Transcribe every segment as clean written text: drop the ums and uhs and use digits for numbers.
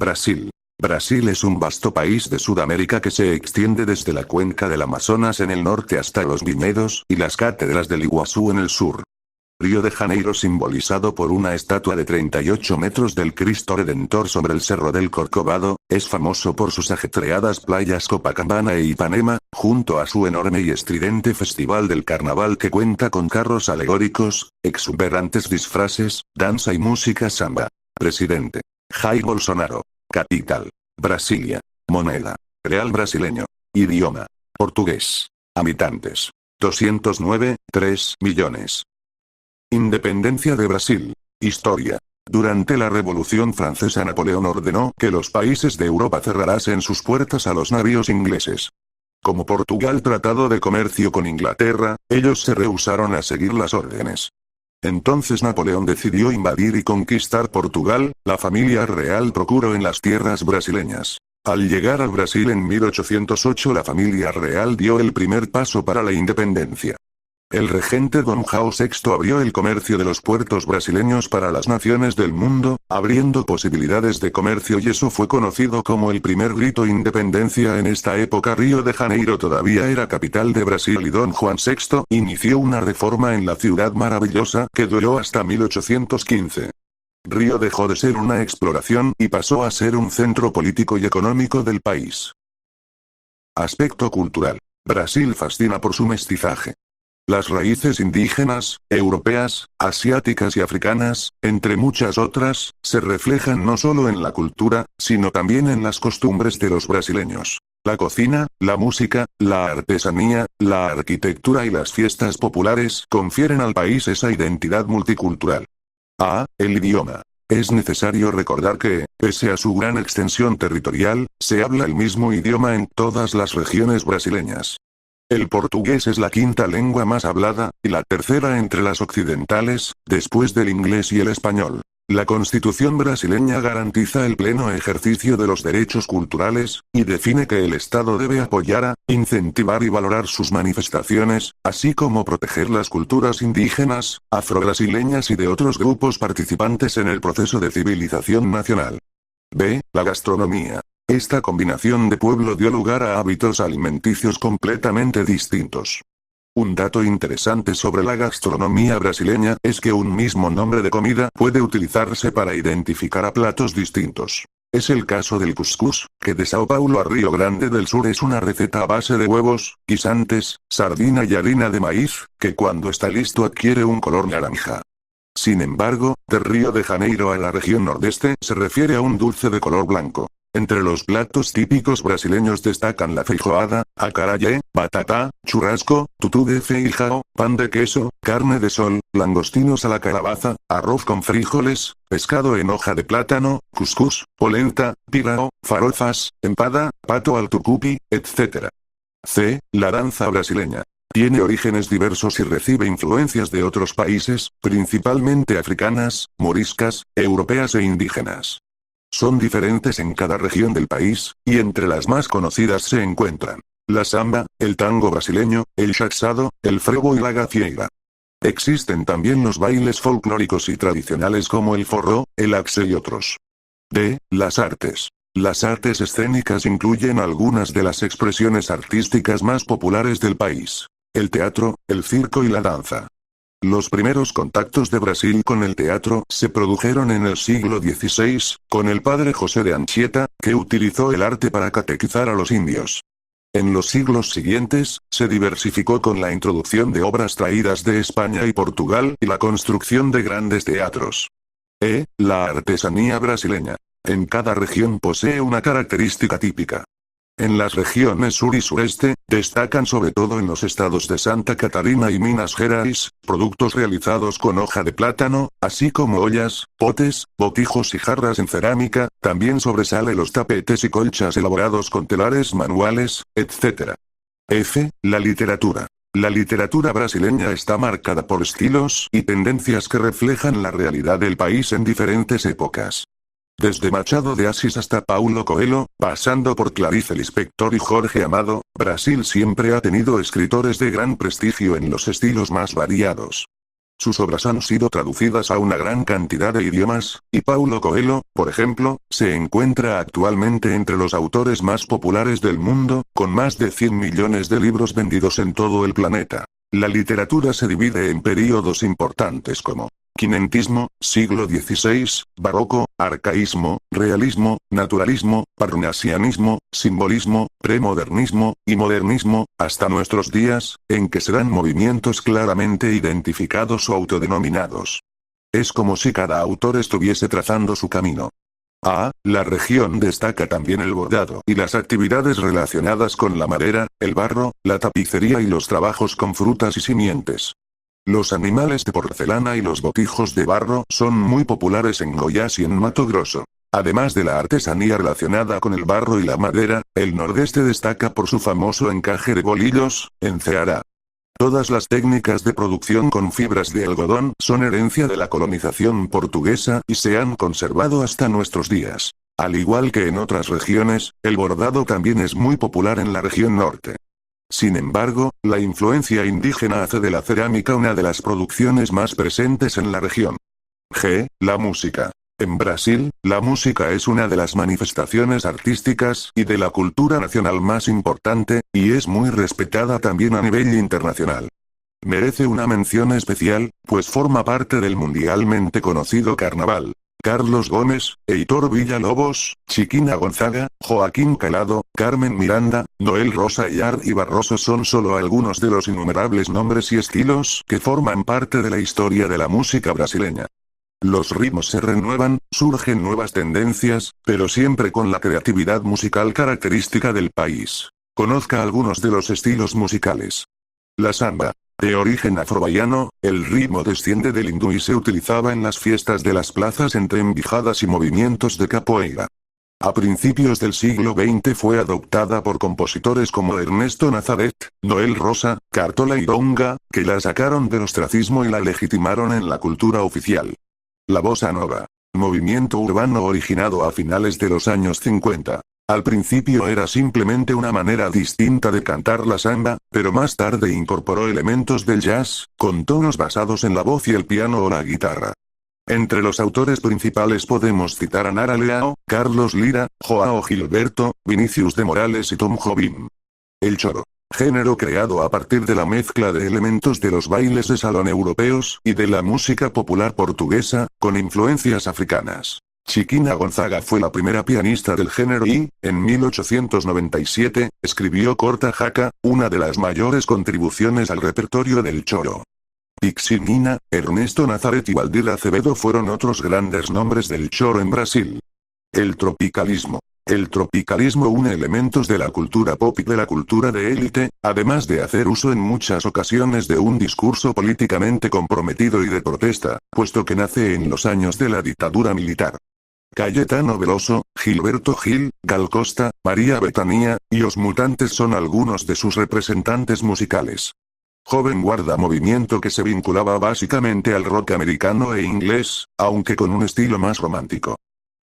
Brasil. Brasil es un vasto país de Sudamérica que se extiende desde la cuenca del Amazonas en el norte hasta los viñedos y las cátedras del Iguazú en el sur. Río de Janeiro, simbolizado por una estatua de 38 metros del Cristo Redentor sobre el Cerro del Corcovado, es famoso por sus ajetreadas playas Copacabana e Ipanema, junto a su enorme y estridente festival del carnaval que cuenta con carros alegóricos, exuberantes disfraces, danza y música samba. Presidente: Jair Bolsonaro. Capital: Brasilia. Moneda: real brasileño. Idioma: portugués. Habitantes: 209,3 millones. Independencia de Brasil. Historia. Durante la Revolución Francesa, Napoleón ordenó que los países de Europa cerrasen sus puertas a los navíos ingleses. Como Portugal tratado de comercio con Inglaterra, ellos se rehusaron a seguir las órdenes. Entonces Napoleón decidió invadir y conquistar Portugal. La familia real procuró en las tierras brasileñas. Al llegar al Brasil en 1808, la familia real dio el primer paso para la independencia. El regente Dom João VI abrió el comercio de los puertos brasileños para las naciones del mundo, abriendo posibilidades de comercio, y eso fue conocido como el primer grito independencia. En esta época Río de Janeiro todavía era capital de Brasil y Dom Juan VI inició una reforma en la ciudad maravillosa que duró hasta 1815. Río dejó de ser una exploración y pasó a ser un centro político y económico del país. Aspecto cultural. Brasil fascina por su mestizaje. Las raíces indígenas, europeas, asiáticas y africanas, entre muchas otras, se reflejan no solo en la cultura, sino también en las costumbres de los brasileños. La cocina, la música, la artesanía, la arquitectura y las fiestas populares confieren al país esa identidad multicultural. El idioma. Es necesario recordar que, pese a su gran extensión territorial, se habla el mismo idioma en todas las regiones brasileñas. El portugués es la quinta lengua más hablada, y la tercera entre las occidentales, después del inglés y el español. La Constitución brasileña garantiza el pleno ejercicio de los derechos culturales, y define que el Estado debe apoyar, incentivar y valorar sus manifestaciones, así como proteger las culturas indígenas, afrobrasileñas y de otros grupos participantes en el proceso de civilización nacional. La gastronomía. Esta combinación de pueblo dio lugar a hábitos alimenticios completamente distintos. Un dato interesante sobre la gastronomía brasileña es que un mismo nombre de comida puede utilizarse para identificar a platos distintos. Es el caso del cuscús, que de Sao Paulo a Río Grande del Sur es una receta a base de huevos, guisantes, sardina y harina de maíz, que cuando está listo adquiere un color naranja. Sin embargo, de Río de Janeiro a la región nordeste se refiere a un dulce de color blanco. Entre los platos típicos brasileños destacan la feijoada, acarajé, batata, churrasco, tutú de feijão, pan de queso, carne de sol, langostinos a la calabaza, arroz con frijoles, pescado en hoja de plátano, cuscús, polenta, pirão, farofas, empada, pato al tucupi, etc. La danza brasileña. Tiene orígenes diversos y recibe influencias de otros países, principalmente africanas, moriscas, europeas e indígenas. Son diferentes en cada región del país, y entre las más conocidas se encuentran la samba, el tango brasileño, el xaxado, el frevo y la gafieira. Existen también los bailes folclóricos y tradicionales como el forró, el axé y otros. Las artes. Las artes escénicas incluyen algunas de las expresiones artísticas más populares del país: el teatro, el circo y la danza. Los primeros contactos de Brasil con el teatro se produjeron en el siglo XVI, con el padre José de Anchieta, que utilizó el arte para catequizar a los indios. En los siglos siguientes, se diversificó con la introducción de obras traídas de España y Portugal y la construcción de grandes teatros. La artesanía brasileña. En cada región posee una característica típica. En las regiones sur y sureste, destacan sobre todo en los estados de Santa Catarina y Minas Gerais, productos realizados con hoja de plátano, así como ollas, potes, botijos y jarras en cerámica. También sobresale los tapetes y colchas elaborados con telares manuales, etc. La literatura. La literatura brasileña está marcada por estilos y tendencias que reflejan la realidad del país en diferentes épocas. Desde Machado de Assis hasta Paulo Coelho, pasando por Clarice Lispector y Jorge Amado, Brasil siempre ha tenido escritores de gran prestigio en los estilos más variados. Sus obras han sido traducidas a una gran cantidad de idiomas, y Paulo Coelho, por ejemplo, se encuentra actualmente entre los autores más populares del mundo, con más de 100 millones de libros vendidos en todo el planeta. La literatura se divide en períodos importantes como quinentismo, siglo XVI, barroco, arcaísmo, realismo, naturalismo, parnasianismo, simbolismo, premodernismo, y modernismo, hasta nuestros días, en que se dan movimientos claramente identificados o autodenominados. Es como si cada autor estuviese trazando su camino. La región destaca también el bordado y las actividades relacionadas con la madera, el barro, la tapicería y los trabajos con frutas y simientes. Los animales de porcelana y los botijos de barro son muy populares en Goiás y en Mato Grosso. Además de la artesanía relacionada con el barro y la madera, el Nordeste destaca por su famoso encaje de bolillos, en Ceará. Todas las técnicas de producción con fibras de algodón son herencia de la colonización portuguesa y se han conservado hasta nuestros días. Al igual que en otras regiones, el bordado también es muy popular en la región norte. Sin embargo, la influencia indígena hace de la cerámica una de las producciones más presentes en la región. La música. En Brasil, la música es una de las manifestaciones artísticas y de la cultura nacional más importante, y es muy respetada también a nivel internacional. Merece una mención especial, pues forma parte del mundialmente conocido carnaval. Carlos Gómez, Heitor Villa-Lobos, Chiquina Gonzaga, Joaquín Calado, Carmen Miranda, Noel Rosa y Art y Barroso son solo algunos de los innumerables nombres y estilos que forman parte de la historia de la música brasileña. Los ritmos se renuevan, surgen nuevas tendencias, pero siempre con la creatividad musical característica del país. Conozca algunos de los estilos musicales. La samba. De origen afro-baiano, el ritmo desciende del hindú y se utilizaba en las fiestas de las plazas entre embijadas y movimientos de capoeira. A principios del siglo XX fue adoptada por compositores como Ernesto Nazaret, Noel Rosa, Cartola y Donga, que la sacaron del ostracismo y la legitimaron en la cultura oficial. La bossa nova. Movimiento urbano originado a finales de los años 50. Al principio era simplemente una manera distinta de cantar la samba, pero más tarde incorporó elementos del jazz, con tonos basados en la voz y el piano o la guitarra. Entre los autores principales podemos citar a Nara Leao, Carlos Lira, Joao Gilberto, Vinicius de Morales y Tom Jobim. El choro. Género creado a partir de la mezcla de elementos de los bailes de salón europeos y de la música popular portuguesa, con influencias africanas. Chiquina Gonzaga fue la primera pianista del género y, en 1897, escribió Corta Jaca, una de las mayores contribuciones al repertorio del choro. Pixie Nina, Ernesto Nazaret y Valdir Acevedo fueron otros grandes nombres del choro en Brasil. El tropicalismo. El tropicalismo une elementos de la cultura pop y de la cultura de élite, además de hacer uso en muchas ocasiones de un discurso políticamente comprometido y de protesta, puesto que nace en los años de la dictadura militar. Caetano Veloso, Gilberto Gil, Gal Costa, María Bethania, y Los Mutantes son algunos de sus representantes musicales. Joven guarda movimiento que se vinculaba básicamente al rock americano e inglés, aunque con un estilo más romántico.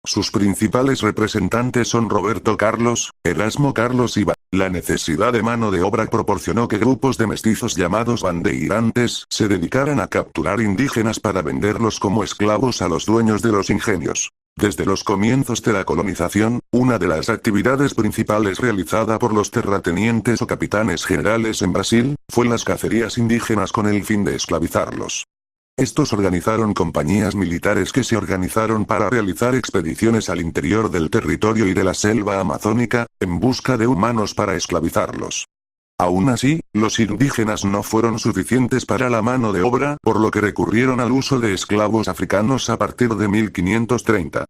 Sus principales representantes son Roberto Carlos, Erasmo Carlos y La necesidad de mano de obra proporcionó que grupos de mestizos llamados bandeirantes se dedicaran a capturar indígenas para venderlos como esclavos a los dueños de los ingenios. Desde los comienzos de la colonización, una de las actividades principales realizada por los terratenientes o capitanes generales en Brasil, fue las cacerías indígenas con el fin de esclavizarlos. Estos organizaron compañías militares que se organizaron para realizar expediciones al interior del territorio y de la selva amazónica, en busca de humanos para esclavizarlos. Aún así, los indígenas no fueron suficientes para la mano de obra, por lo que recurrieron al uso de esclavos africanos a partir de 1530.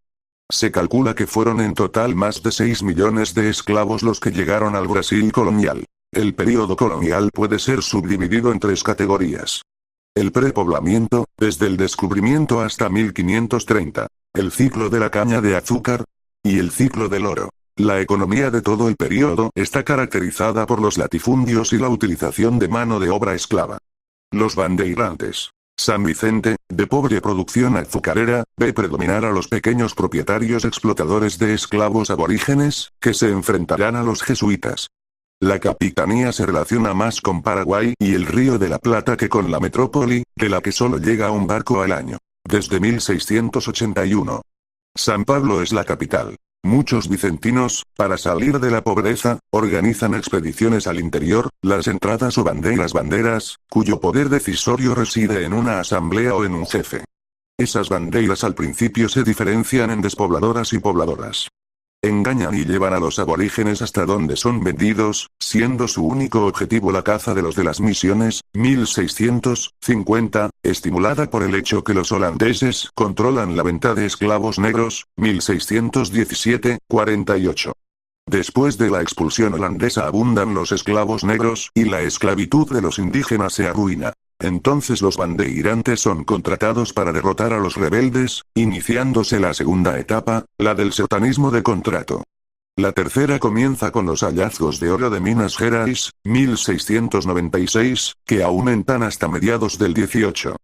Se calcula que fueron en total más de 6 millones de esclavos los que llegaron al Brasil colonial. El período colonial puede ser subdividido en 3 categorías. El prepoblamiento, desde el descubrimiento hasta 1530. El ciclo de la caña de azúcar. Y el ciclo del oro. La economía de todo el período está caracterizada por los latifundios y la utilización de mano de obra esclava. Los bandeirantes. San Vicente, de pobre producción azucarera, ve predominar a los pequeños propietarios explotadores de esclavos aborígenes, que se enfrentarán a los jesuitas. La capitanía se relaciona más con Paraguay y el Río de la Plata que con la metrópoli, de la que solo llega un barco al año. Desde 1681. San Pablo es la capital. Muchos vicentinos, para salir de la pobreza, organizan expediciones al interior, las entradas o banderas, cuyo poder decisorio reside en una asamblea o en un jefe. Esas banderas al principio se diferencian en despobladoras y pobladoras. Engañan y llevan a los aborígenes hasta donde son vendidos, siendo su único objetivo la caza de los de las misiones, 1650, estimulada por el hecho que los holandeses controlan la venta de esclavos negros, 1617, 48. Después de la expulsión holandesa abundan los esclavos negros y la esclavitud de los indígenas se arruina. Entonces los bandeirantes son contratados para derrotar a los rebeldes, iniciándose la segunda etapa, la del satanismo de contrato. La tercera comienza con los hallazgos de oro de Minas Gerais, 1696, que aumentan hasta mediados del 18.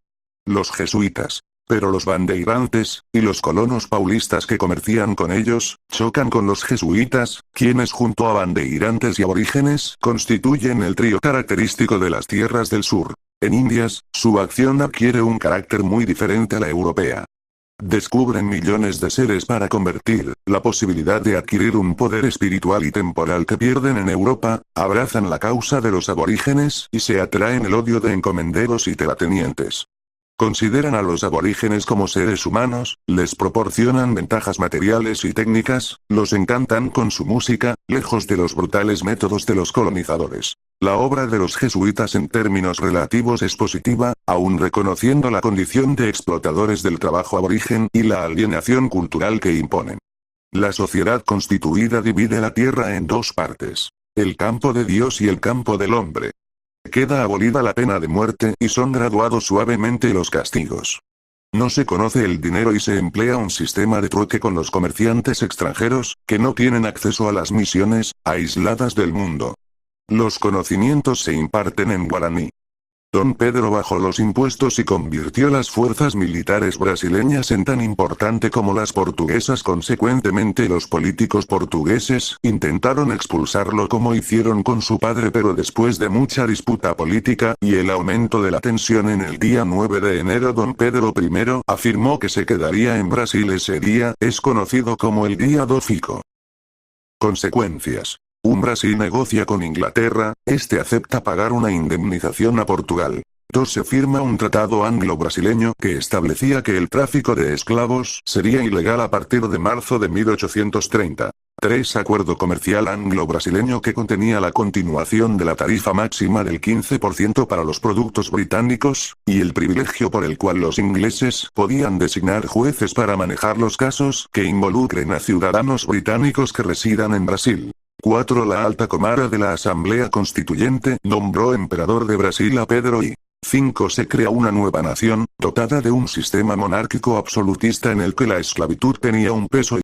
Los jesuitas. Pero los bandeirantes, y los colonos paulistas que comercian con ellos, chocan con los jesuitas, quienes junto a bandeirantes y aborígenes constituyen el trío característico de las tierras del sur. En Indias, su acción adquiere un carácter muy diferente a la europea. Descubren millones de seres para convertir, la posibilidad de adquirir un poder espiritual y temporal que pierden en Europa, abrazan la causa de los aborígenes y se atraen el odio de encomenderos y terratenientes. Consideran a los aborígenes como seres humanos, les proporcionan ventajas materiales y técnicas, los encantan con su música, lejos de los brutales métodos de los colonizadores. La obra de los jesuitas en términos relativos es positiva, aun reconociendo la condición de explotadores del trabajo aborigen y la alienación cultural que imponen. La sociedad constituida divide la tierra en dos partes: el campo de Dios y el campo del hombre. Queda abolida la pena de muerte y son graduados suavemente los castigos. No se conoce el dinero y se emplea un sistema de trueque con los comerciantes extranjeros, que no tienen acceso a las misiones, aisladas del mundo. Los conocimientos se imparten en guaraní. Don Pedro bajó los impuestos y convirtió las fuerzas militares brasileñas en tan importante como las portuguesas. Consecuentemente los políticos portugueses intentaron expulsarlo como hicieron con su padre, pero después de mucha disputa política y el aumento de la tensión en el día 9 de enero Don Pedro I afirmó que se quedaría en Brasil ese día, es conocido como el Día do Fico. Consecuencias. Brasil negocia con Inglaterra, este acepta pagar una indemnización a Portugal. 2. Se firma un tratado anglo-brasileño que establecía que el tráfico de esclavos sería ilegal a partir de marzo de 1830. 3. Acuerdo comercial anglo-brasileño que contenía la continuación de la tarifa máxima del 15% para los productos británicos, y el privilegio por el cual los ingleses podían designar jueces para manejar los casos que involucren a ciudadanos británicos que residan en Brasil. 4. La Alta Cámara de la Asamblea Constituyente nombró emperador de Brasil a Pedro I. 5. Se crea una nueva nación, dotada de un sistema monárquico absolutista en el que la esclavitud tenía un peso